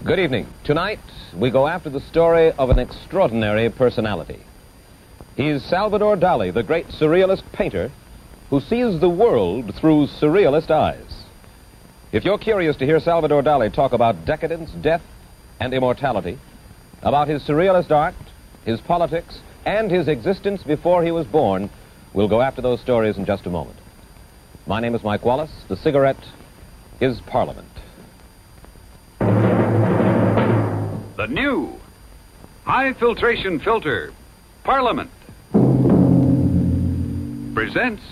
Good evening. Tonight, we go after the story of an extraordinary personality. He's Salvador Dali, the great surrealist painter who sees the world through surrealist eyes. If you're curious to hear Salvador Dali talk about decadence, death, and immortality, about his surrealist art, his politics, and his existence before he was born, we'll go after those stories in just a moment. My name is Mike Wallace. The cigarette is Parliament. The new high filtration filter, Parliament, presents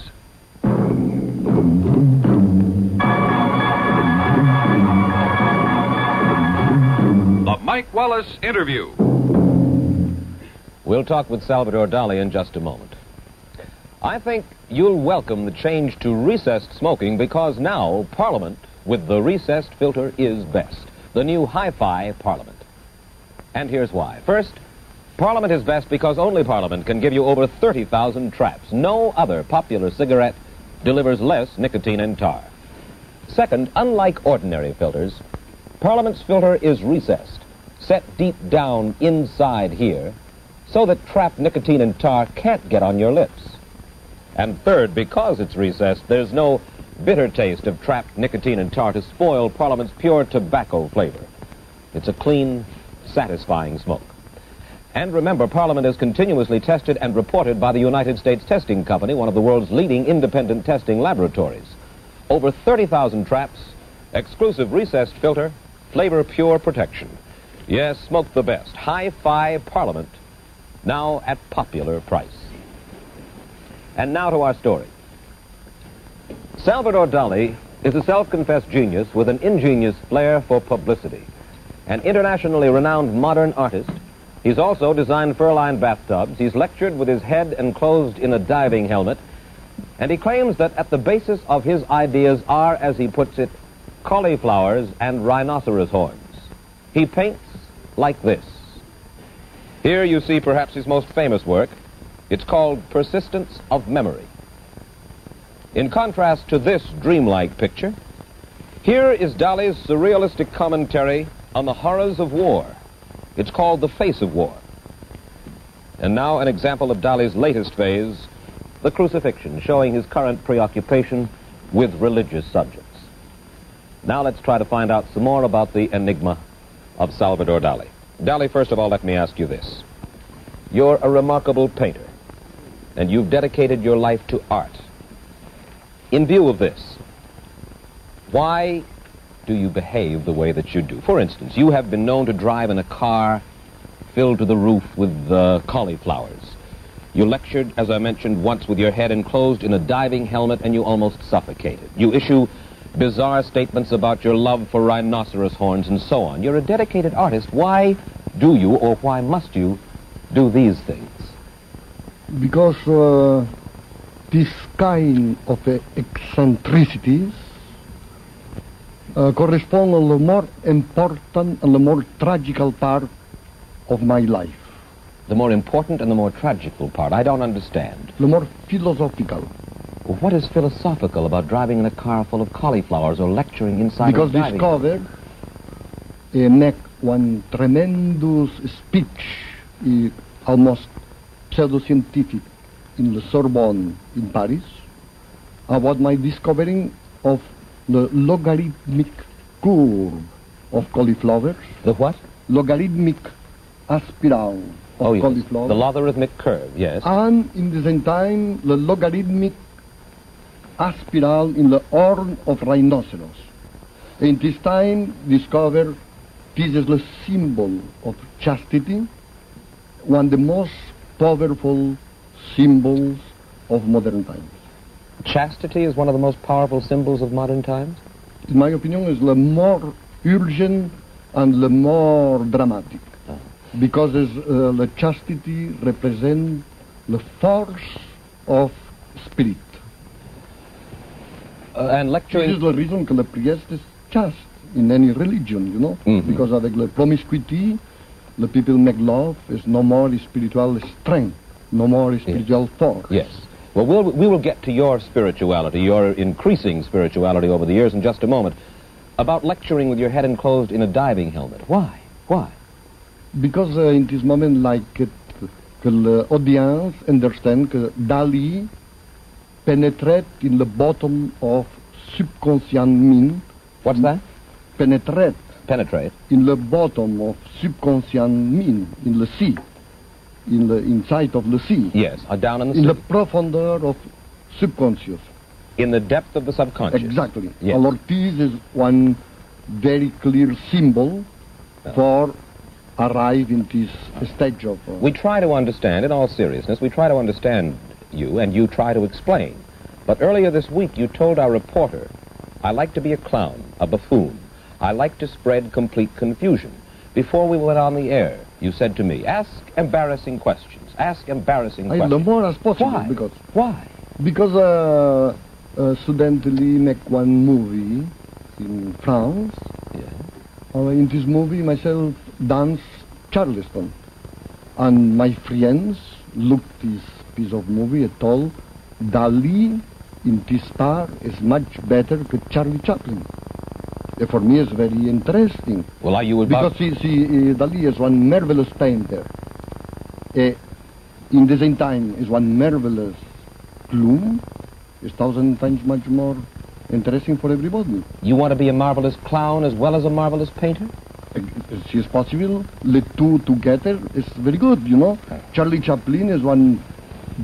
the Mike Wallace Interview. We'll talk with Salvador Dali in just a moment. I think you'll welcome the change to recessed smoking because now Parliament with the recessed filter is best. The new hi-fi Parliament. And here's why. First, Parliament is best because only Parliament can give you over 30,000 traps. No other popular cigarette delivers less nicotine and tar. Second, unlike ordinary filters, Parliament's filter is recessed, set deep down inside here, so that trapped nicotine and tar can't get on your lips. And third, because it's recessed, there's no bitter taste of trapped nicotine and tar to spoil Parliament's pure tobacco flavor. It's a clean, satisfying smoke. And remember, Parliament is continuously tested and reported by the United States Testing Company, one of the world's leading independent testing laboratories. Over 30,000 traps, exclusive recessed filter, flavor pure protection. Yes, smoke the best. Hi-Fi Parliament, now at popular price. And now to our story. Salvador Dali is a self-confessed genius with an ingenious flair for publicity. An internationally renowned modern artist, he's also designed fur-lined bathtubs, he's lectured with his head enclosed in a diving helmet, and he claims that at the basis of his ideas are, as he puts it, cauliflowers and rhinoceros horns. He paints like this. Here you see perhaps his most famous work. It's called Persistence of Memory. In contrast to this dreamlike picture, here is Dali's surrealistic commentary on the horrors of war. It's called The Face of War. And now an example of Dali's latest phase, the crucifixion, showing his current preoccupation with religious subjects. Now let's try to find out some more about the enigma of Salvador Dali. Dali, first of all, let me ask you this. You're a remarkable painter, and you've dedicated your life to art. In view of this, why do you behave the way that you do? For instance, you have been known to drive in a car filled to the roof with cauliflowers. You lectured, as I mentioned, once with your head enclosed in a diving helmet and you almost suffocated. You issue bizarre statements about your love for rhinoceros horns and so on. You're a dedicated artist. Why do you, or why must you, do these things? Because this kind of eccentricities correspond to the more important and the more tragical part of my life. The more important and the more tragical part? I don't understand. The more philosophical. What is philosophical about driving in a car full of cauliflowers or lecturing inside because a diving discover make one tremendous speech, almost pseudo-scientific, in the Sorbonne in Paris, about my discovering of the logarithmic curve of cauliflowers. The what? Logarithmic spiral of cauliflower. The logarithmic curve, yes. And in the same time, the logarithmic spiral in the horn of rhinoceros. In this time, discover this is the symbol of chastity, one of the most powerful symbols of modern times. Chastity is one of the most powerful symbols of modern times? In my opinion, is the more urgent and the more dramatic. Oh. Because the chastity represents the force of spirit. And lecturing... This is the reason that the priest is chaste in any religion, you know. Mm-hmm. Because avec the promiscuity, the people make love, is no more spiritual strength, no more spiritual force. Yes. Well, we will get to your spirituality, your increasing spirituality over the years in just a moment. About lecturing with your head enclosed in a diving helmet. Why? Why? Because in this moment, like, l'audience understand que Dali penetrate in the bottom of subconscient mind. What's that? Penetrate Penetrate. in the bottom of subconscient mind, in the sea, in the inside of the sea. Yes, down in the In sea. the profundeur of subconscious. In the depth of the subconscious. Exactly. Yes. Alors, this is one very clear symbol for arrive in this stage of... We try to understand, in all seriousness, we try to understand you, and you try to explain. But earlier this week, you told our reporter, I like to be a clown, a buffoon. I like to spread complete confusion. Before we went on the air, you said to me, ask embarrassing questions. Ask embarrassing questions. the more as possible. Why? Because Why? Because suddenly make one movie in France. Yeah. In this movie, myself dance Charleston. And my friends looked this piece of movie and told, Dali in this part is much better than Charlie Chaplin. For me, it's very interesting. Well, are you about... Because Dali is one marvelous painter. In the same time, is one marvelous clown. It's 1,000 times much more interesting for everybody. You want to be a marvelous clown as well as a marvelous painter? If it's possible, the two together is very good, you know. Charlie Chaplin is one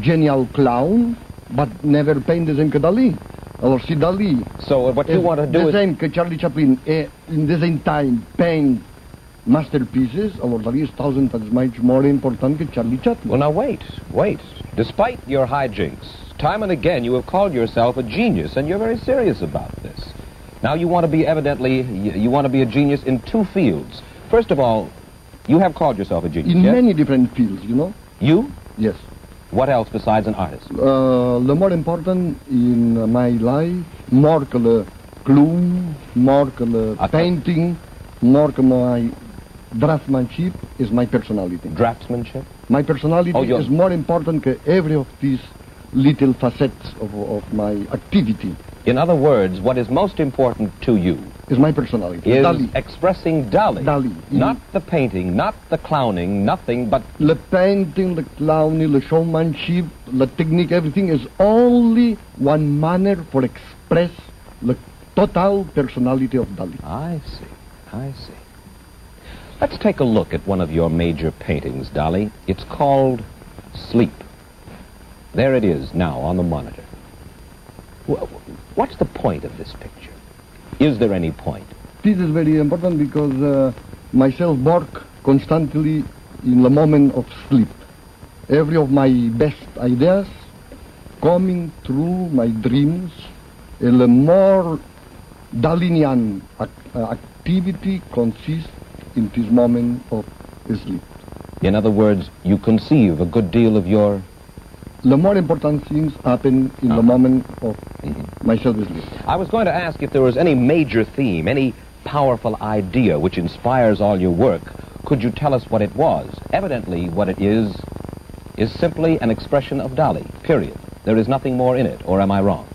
genial clown, but never paint the same que Dali. Or see Dali. So what you want to do the is... same que Charlie Chaplin, in the same time paint masterpieces, or Dali is 1,000 times much more important que Charlie Chaplin. Well, now wait. Despite your hijinks, time and again you have called yourself a genius, and you're very serious about this. Now you want to be you want to be a genius in two fields. First of all, you have called yourself a genius, in yes? many different fields, you know. You? Yes. What else besides an artist? The more important in my life, more que le clown, more que le painting, more que my draftsmanship is my personality. Draftsmanship? My personality Oh, is more important than every of these little facets of my activity. In other words, what is most important to you is my personality. is Dali. expressing Dali. Dali. Not the painting, not the clowning, nothing but... The painting, the clowning, the showmanship, the technique, everything is only one manner for express the total personality of Dali. I see. Let's take a look at one of your major paintings, Dali. It's called Sleep. There it is now on the monitor. What's the point of this picture? Is there any point? This is very important because myself work constantly in the moment of sleep. Every of my best ideas coming through my dreams, and the more Dalinian activity consists in this moment of sleep. In other words, you conceive a good deal of your... The more important things happen in the moment of myself sleep. I was going to ask if there was any major theme, any powerful idea which inspires all your work. Could you tell us what it was? Evidently, what it is simply an expression of Dali, period. There is nothing more in it, or am I wrong?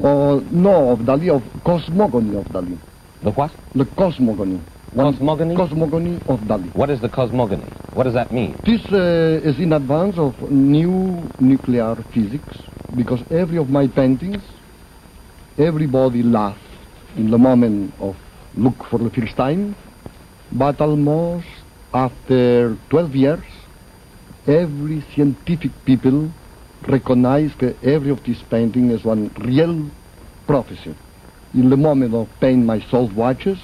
No, of Dali, of cosmogony of Dali. The what? The cosmogony. Cosmogony? Cosmogony of Dali. What is the cosmogony? What does that mean? This is in advance of new nuclear physics, because every of my paintings, everybody laughed in the moment of look for the first time, but almost after 12 years, every scientific people recognize that every of this painting is one real prophecy. In the moment of paint my salt watches,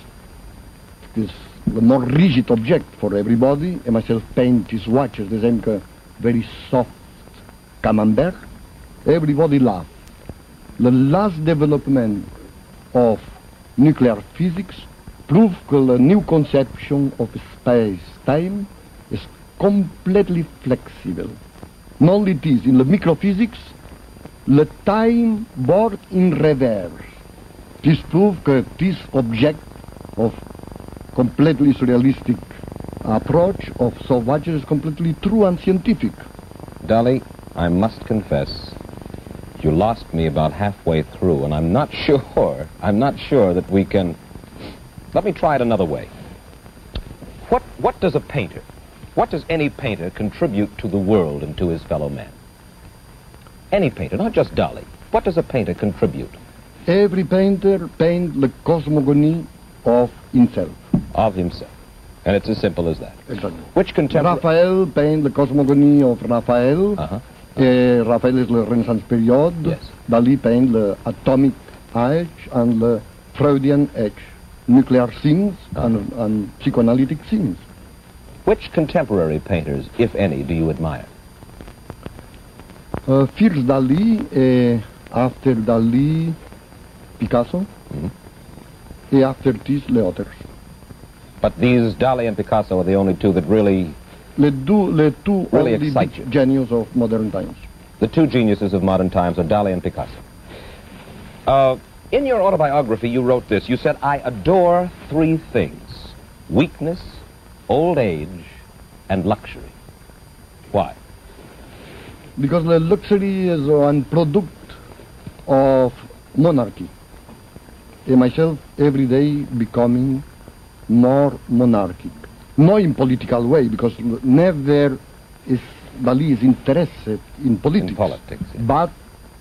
is the more rigid object for everybody, and myself paint these watches, the same very soft camembert. Everybody laugh. The last development of nuclear physics proved that the new conception of space-time is completely flexible. Not only this, in the microphysics, the time works in reverse. This proves that this object of completely surrealistic approach of soft watches is completely true and scientific. Dali, I must confess, you lost me about halfway through, and I'm not sure that we can Let me try it another way. What does a painter, what does any painter contribute to the world and to his fellow men? Any painter, not just Dali. What does a painter contribute? Every painter paints the cosmogony of himself. Of himself. And it's as simple as that. Exactly. Which contemporary... Raphael paints the cosmogony of Raphael. Raphael is the Renaissance period. Yes. Dali paints the atomic age and the Freudian age. Nuclear scenes and psychoanalytic scenes. Which contemporary painters, if any, do you admire? First Dali, after Dali, Picasso, and after this, the others. But these, Dali and Picasso, are the only two that really... The two really only excite you. geniuses of modern times. The two geniuses of modern times are Dali and Picasso. In your autobiography, you wrote this. You said, I adore three things: weakness, old age, and luxury. Why? Because the luxury is one product of monarchy. And myself, every day, becoming more monarchic. Not in political way, because never is Dali is interested in politics. In politics, yeah. But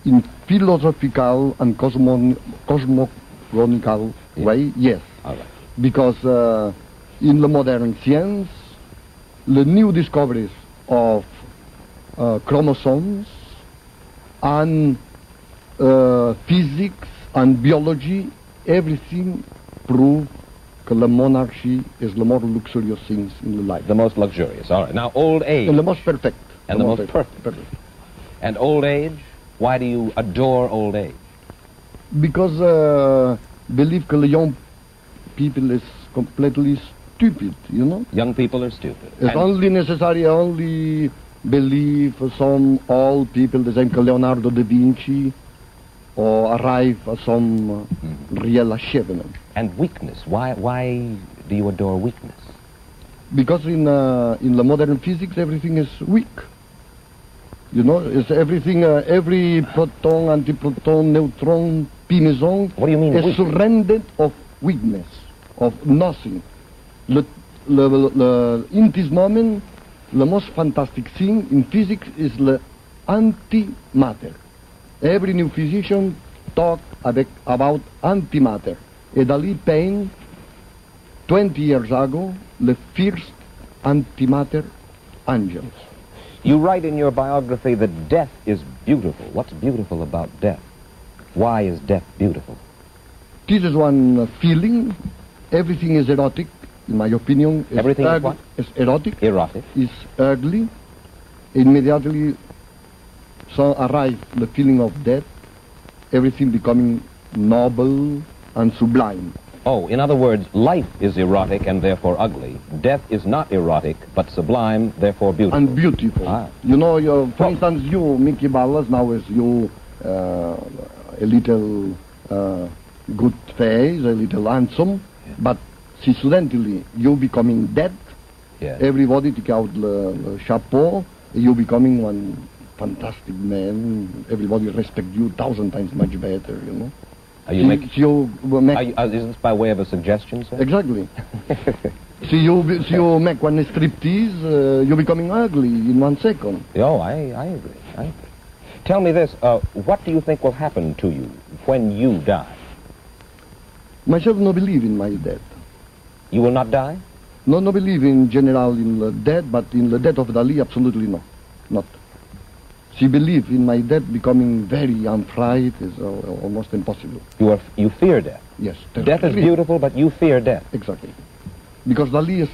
in philosophical and cosmogonical way, yes. All right. Because in the modern science, the new discoveries of chromosomes and physics and biology, everything prove that the monarchy is the more luxurious things in the life. The most luxurious. All right. Now, old age. And the most perfect. And the most perfect. And old age? Why do you adore old age? Because believe that the young people is completely stupid, you know? Young people are stupid. It's only necessary, only believe some old people, the same as Leonardo da Vinci, or arrive at some real achievement. And weakness. Why do you adore weakness? Because in the modern physics, everything is weak. You know, it's everything, every proton, antiproton, neutron, p meson What do you mean is weak? surrendered of weakness, of nothing. In this moment, the most fantastic thing in physics is the antimatter. Every new physician talk about antimatter. Dali painted 20 years ago the first antimatter angels. You write in your biography that death is beautiful. What's beautiful about death? Why is death beautiful? This is one feeling. Everything is erotic, in my opinion. Everything is what? Is erotic. Erotic. Is ugly. Immediately, so arrive the feeling of death. Everything becoming noble and sublime. Oh, in other words, life is erotic and therefore ugly. Death is not erotic, but sublime, therefore beautiful. And beautiful. You know, for instance, you, Mickey Wallace, now is you a little good face, a little handsome, but accidentally you becoming dead. Yeah. Everybody take out the chapeau, you becoming one fantastic man. Everybody respect you 1,000 times much better, you know. Is this by way of a suggestion, sir? Exactly. you make one striptease, you're becoming ugly in 1 second. Oh, I agree. Tell me this, what do you think will happen to you when you die? Myself no believe in my death. You will not die? No believe in general in the death, but in the death of Dali, absolutely no. Not. She believe in my death becoming very unfried is almost impossible. You fear death? Yes. Death is beautiful, but you fear death. Exactly. Because Dali is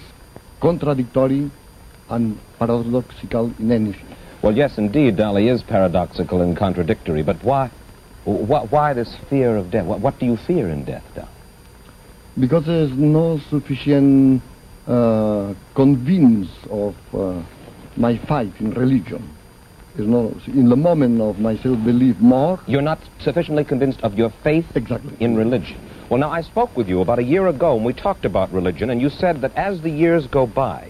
contradictory and paradoxical in anything. Well, yes, indeed, Dali is paradoxical and contradictory, but why this fear of death? What do you fear in death, Dali? Because there's no sufficient convince of my fight in religion. There's no, in the moment of my self-belief more. You're not sufficiently convinced of your faith in religion. Well, now, I spoke with you about a year ago, and we talked about religion, and you said that as the years go by,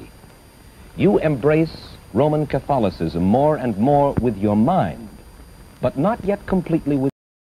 you embrace Roman Catholicism more and more with your mind, but not yet completely with